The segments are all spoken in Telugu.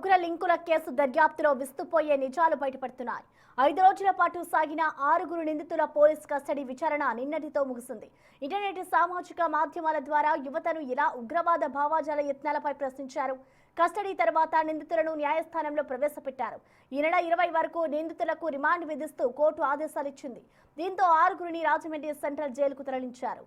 ఉగ్ర లింకుల కేసు దర్యాప్తులో విస్తుపోయే నిజాలు బయటపడుతున్నాయి. 5 రోజుల పాటు సాగిన 6 నిందితుల పోలీస్ కస్టడీ విచారణ నిన్నటితో ముగిసింది. ఇంటర్నెట్ సామాజిక మాధ్యమాల ద్వారా యువతను ఇలా ఉగ్రవాద భావజాల యత్నాలపై ప్రశ్నించారు. కస్టడీ తర్వాత నిందితులను న్యాయస్థానంలో ప్రవేశపెట్టారు. ఈ నెల 20 వరకు నిందితులకు రిమాండ్ విధిస్తూ కోర్టు ఆదేశాలిచ్చింది. దీంతో 6 రాజమండ్రి సెంట్రల్ జైలుకు తరలించారు.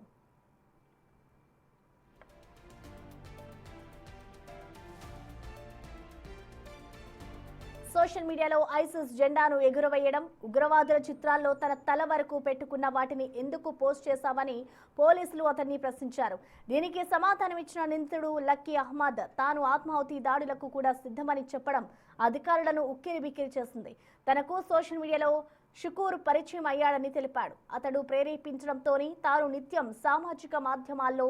సోషల్ మీడియాలో ఐసిస్ జెండాను ఎగురవేయడం, ఉగ్రవాదుల చిత్రాల్లో తన తల వరకు పెట్టుకున్న వాటిని ఎందుకు పోస్ట్ చేశామని పోలీసులు అతన్ని ప్రశ్నించారు. దీనికి సమాధానం ఇచ్చిన నిందితుడు లక్కీ అహ్మద్ తాను ఆత్మాహుతి దాడులకు కూడా సిద్ధమని చెప్పడం అధికారులను ఉక్కిరిబిక్కిరి చేసింది. తనకు సోషల్ మీడియాలో షుకూర్ పరిచయం అయ్యాడని తెలిపాడు. అతడు ప్రేరేపించడంతోనే తాను నిత్యం సామాజిక మాధ్యమాల్లో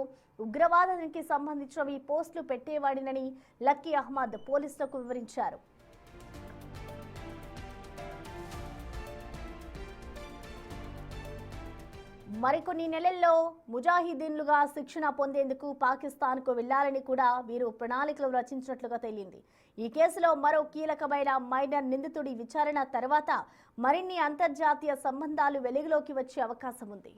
ఉగ్రవాదానికి సంబంధించినవి పోస్టులు పెట్టేవాడినని లక్కీ అహ్మద్ పోలీసులకు వివరించారు. మరికొన్ని నెలల్లో ముజాహిదీన్లుగా శిక్షణ పొందేందుకు పాకిస్తాన్కు వెళ్లాలని కూడా వీరు ప్రణాళికలు రచించినట్లుగా తేలింది. ఈ కేసులో మరో కీలకమైన మైనర్ నిందితుడి విచారణ తర్వాత మరిన్ని అంతర్జాతీయ సంబంధాలు వెలుగులోకి వచ్చే అవకాశం ఉంది.